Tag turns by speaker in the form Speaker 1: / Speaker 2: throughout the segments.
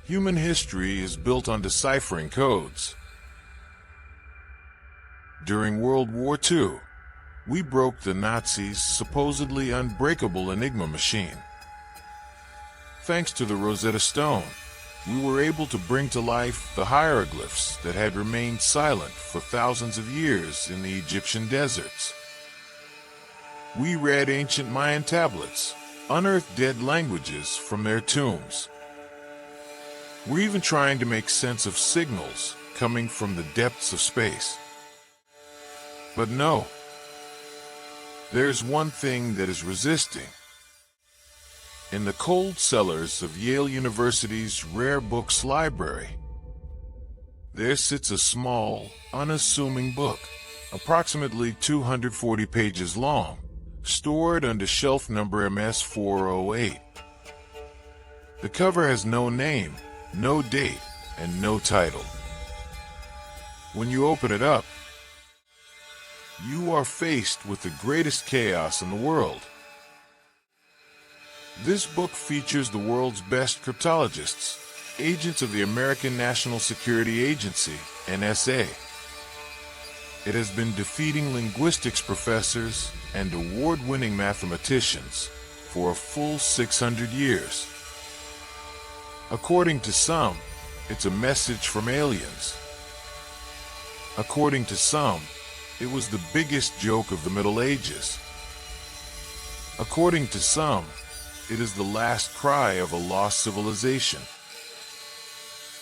Speaker 1: Human history is built on deciphering codes. During World War II, we broke the Nazis' supposedly unbreakable Enigma machine. Thanks to the Rosetta Stone, we were able to bring to life the hieroglyphs that had remained silent for thousands of years in the Egyptian deserts. We read ancient Mayan tablets, unearthed dead languages from their tombs. We're even trying to make sense of signals coming from the depths of space. But no, there's one thing that is resisting. In the cold cellars of Yale University's rare books library, there sits a small, unassuming book, approximately 240 pages long, stored under shelf number MS-408. The cover has no name, no date, and no title. When you open it up, you are faced with the greatest chaos in the world. This book features the world's best cryptologists, agents of the American National Security Agency, NSA. It has been defeating linguistics professors and award-winning mathematicians for a full 600 years. According to some, it's a message from aliens. According to some, it was the biggest joke of the Middle Ages. According to some, it is the last cry of a lost civilization.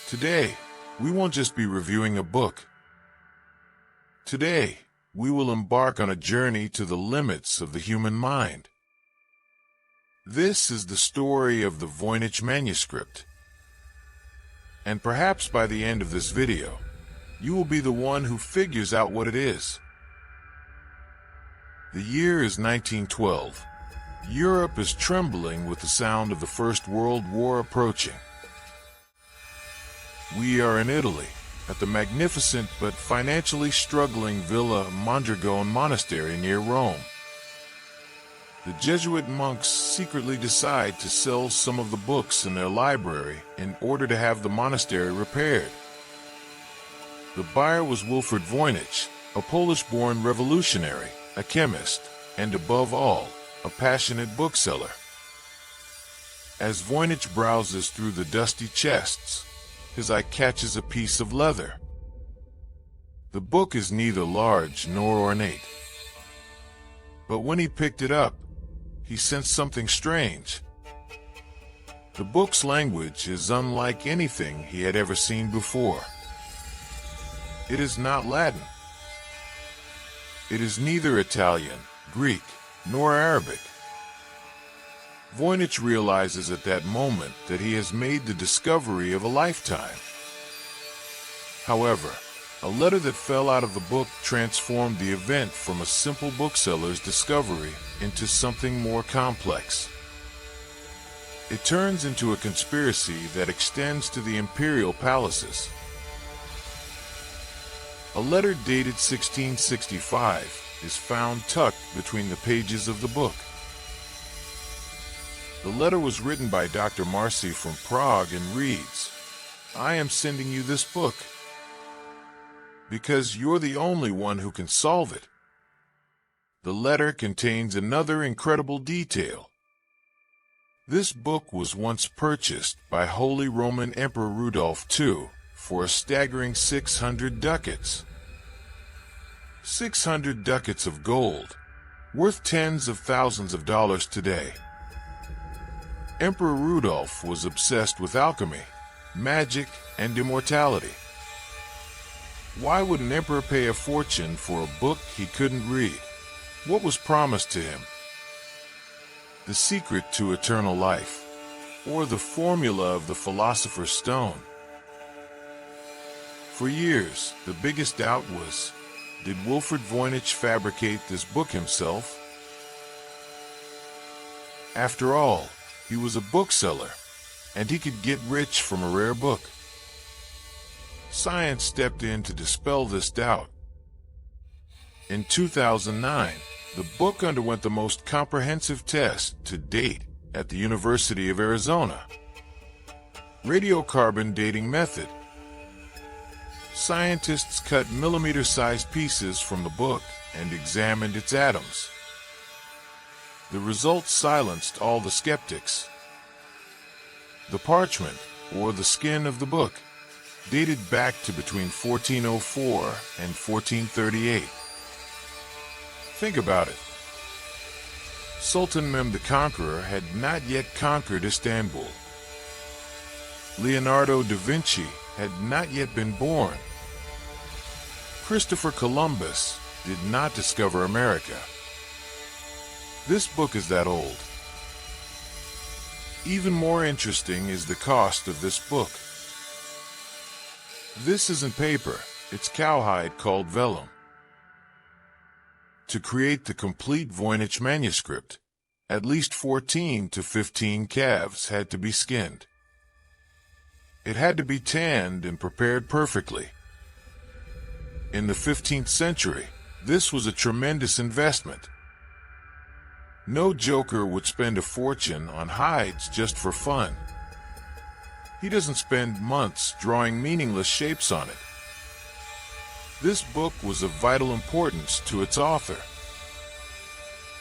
Speaker 1: Today, we won't just be reviewing a book. Today, we will embark on a journey to the limits of the human mind. This is the story of the Voynich Manuscript. And perhaps by the end of this video, you will be the one who figures out what it is. The year is 1912. Europe is trembling with the sound of the First World War approaching. We are in Italy, at the magnificent but financially struggling Villa Mondragone Monastery near Rome. The Jesuit monks secretly decide to sell some of the books in their library in order to have the monastery repaired. The buyer was Wilfred Voynich, a Polish-born revolutionary, a chemist, and above all, a passionate bookseller. As Voynich browses through the dusty chests, his eye catches a piece of leather. The book is neither large nor ornate. But when he picked it up, he sensed something strange. The book's language is unlike anything he had ever seen before. It is not Latin. It is neither Italian, Greek, nor Arabic. Voynich realizes at that moment that he has made the discovery of a lifetime. However, a letter that fell out of the book transformed the event from a simple bookseller's discovery into something more complex. It turns into a conspiracy that extends to the imperial palaces. A letter dated 1665 is found tucked between the pages of the book. The letter was written by Dr. Marcy from Prague and reads, "I am sending you this book because you're the only one who can solve it." The letter contains another incredible detail. This book was once purchased by Holy Roman Emperor Rudolph II for a staggering 600 ducats. 600 ducats of gold, worth tens of thousands of dollars today. Emperor Rudolph was obsessed with alchemy, magic, and immortality. Why would an emperor pay a fortune for a book he couldn't read? What was promised to him? The secret to eternal life, or the formula of the philosopher's stone? For years, the biggest doubt was, did Wilfred Voynich fabricate this book himself? After all, he was a bookseller, and he could get rich from a rare book. Science stepped in to dispel this doubt. In 2009, the book underwent the most comprehensive test to date at the University of Arizona. Radiocarbon dating method. Scientists cut millimeter-sized pieces from the book and examined its atoms. The results silenced all the skeptics. The parchment, or the skin of the book, dated back to between 1404 and 1438. Think about it. Sultan Mehmed the Conqueror had not yet conquered Istanbul. Leonardo da Vinci had not yet been born. Christopher Columbus did not discover America. This book is that old. Even more interesting is the cost of this book. This isn't paper, it's cowhide called vellum. To create the complete Voynich Manuscript, at least 14 to 15 calves had to be skinned. It had to be tanned and prepared perfectly. In the 15th century, this was a tremendous investment. No joker would spend a fortune on hides just for fun. He doesn't spend months drawing meaningless shapes on it. This book was of vital importance to its author.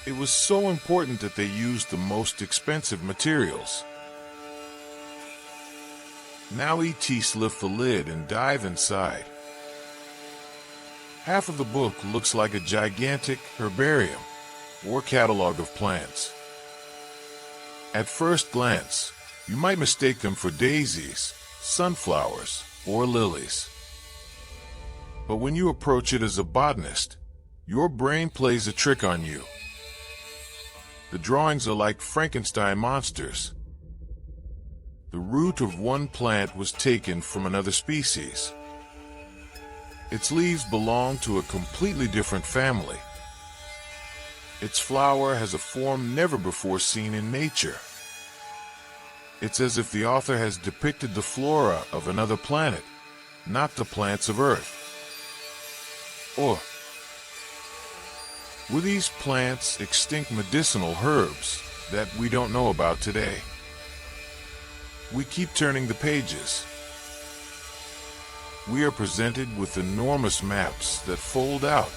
Speaker 1: It was so important that they used the most expensive materials. Now ETs lift the lid and dive inside. Half of the book looks like a gigantic herbarium or catalog of plants. At first glance, you might mistake them for daisies, sunflowers, or lilies. But when you approach it as a botanist, your brain plays a trick on you. The drawings are like Frankenstein monsters. The root of one plant was taken from another species. Its leaves belong to a completely different family. Its flower has a form never before seen in nature. It's as if the author has depicted the flora of another planet, not the plants of Earth. Or were these plants extinct medicinal herbs that we don't know about today? We keep turning the pages. We are presented with enormous maps that fold out.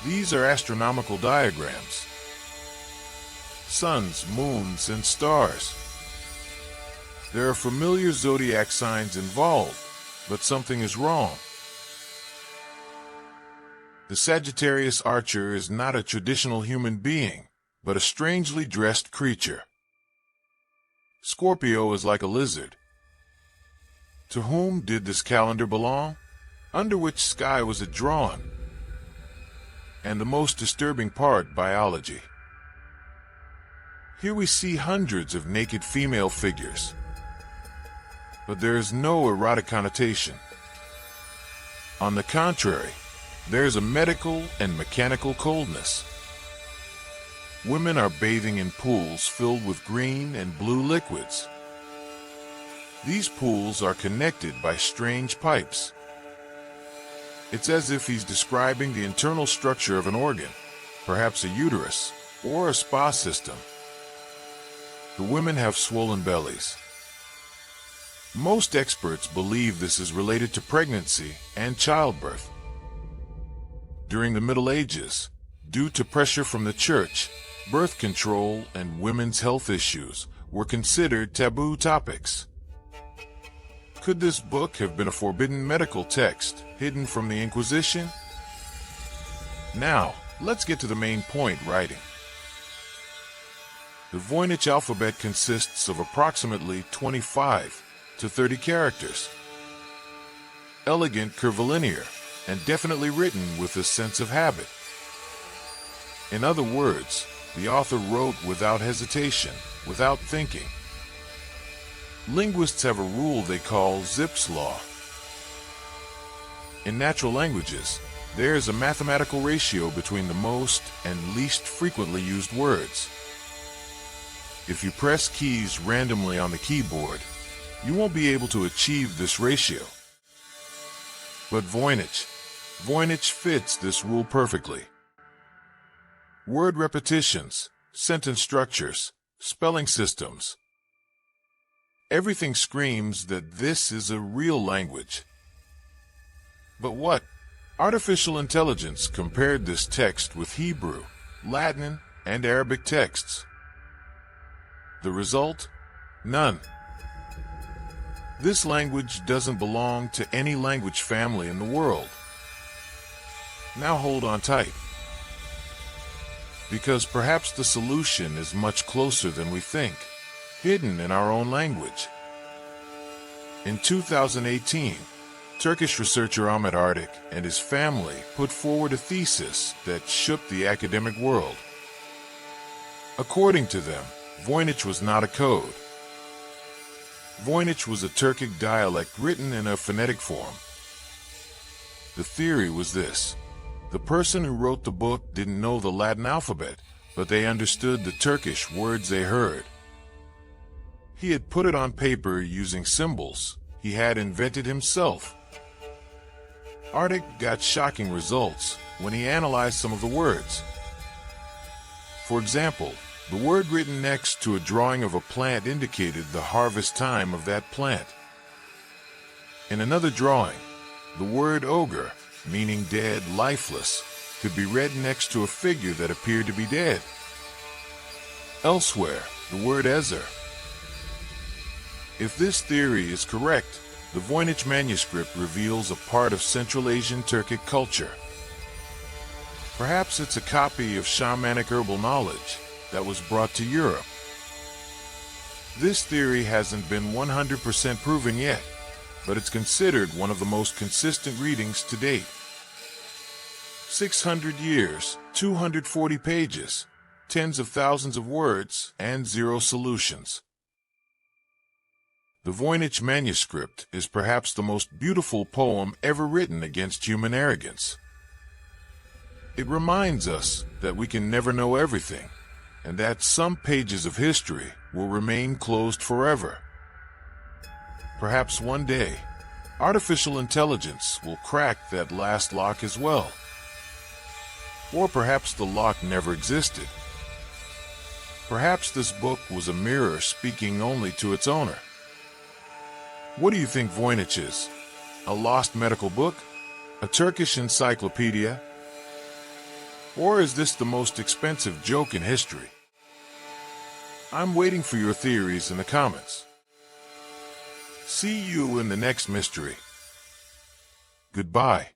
Speaker 1: These are astronomical diagrams. Suns, moons, and stars. There are familiar zodiac signs involved, but something is wrong. The Sagittarius archer is not a traditional human being, but a strangely dressed creature. Scorpio is like a lizard. To whom did this calendar belong? Under which sky was it drawn? And the most disturbing part, biology. Here we see hundreds of naked female figures. But there is no erotic connotation. On the contrary, there is a medical and mechanical coldness. Women are bathing in pools filled with green and blue liquids. These pools are connected by strange pipes. It's as if he's describing the internal structure of an organ, perhaps a uterus or a spa system. The women have swollen bellies. Most experts believe this is related to pregnancy and childbirth. During the Middle Ages, due to pressure from the church, birth control and women's health issues were considered taboo topics. Could this book have been a forbidden medical text hidden from the Inquisition? Now, let's get to the main point: writing. The Voynich alphabet consists of approximately 25 to 30 characters. Elegant, curvilinear, and definitely written with a sense of habit. In other words, the author wrote without hesitation, without thinking. Linguists have a rule they call Zipf's law. In natural languages, there is a mathematical ratio between the most and least frequently used words. If you press keys randomly on the keyboard, you won't be able to achieve this ratio. But Voynich fits this rule perfectly. Word repetitions, sentence structures, spelling systems. Everything screams that this is a real language. But what? Artificial intelligence compared this text with Hebrew, Latin, and Arabic texts. The result? None. This language doesn't belong to any language family in the world. Now hold on tight, because perhaps the solution is much closer than we think, hidden in our own language. In 2018, Turkish researcher Ahmet Ardik and his family put forward a thesis that shook the academic world. According to them, Voynich was not a code. Voynich was a Turkic dialect written in a phonetic form. The theory was this: the person who wrote the book didn't know the Latin alphabet, but they understood the Turkish words they heard. He had put it on paper using symbols he had invented himself. Ardik got shocking results when he analyzed some of the words. For example, the word written next to a drawing of a plant indicated the harvest time of that plant. In another drawing, the word ogre, meaning dead, lifeless, could be read next to a figure that appeared to be dead. Elsewhere, the word ezer. If this theory is correct, the Voynich Manuscript reveals a part of Central Asian Turkic culture. Perhaps it's a copy of shamanic herbal knowledge that was brought to Europe. This theory hasn't been 100% proven yet, but it's considered one of the most consistent readings to date. 600 years, 240 pages, tens of thousands of words, and zero solutions. The Voynich Manuscript is perhaps the most beautiful poem ever written against human arrogance. It reminds us that we can never know everything, and that some pages of history will remain closed forever. Perhaps one day, artificial intelligence will crack that last lock as well. Or perhaps the lock never existed. Perhaps this book was a mirror speaking only to its owner. What do you think Voynich is? A lost medical book? A Turkish encyclopedia? Or is this the most expensive joke in history? I'm waiting for your theories in the comments. See you in the next mystery. Goodbye.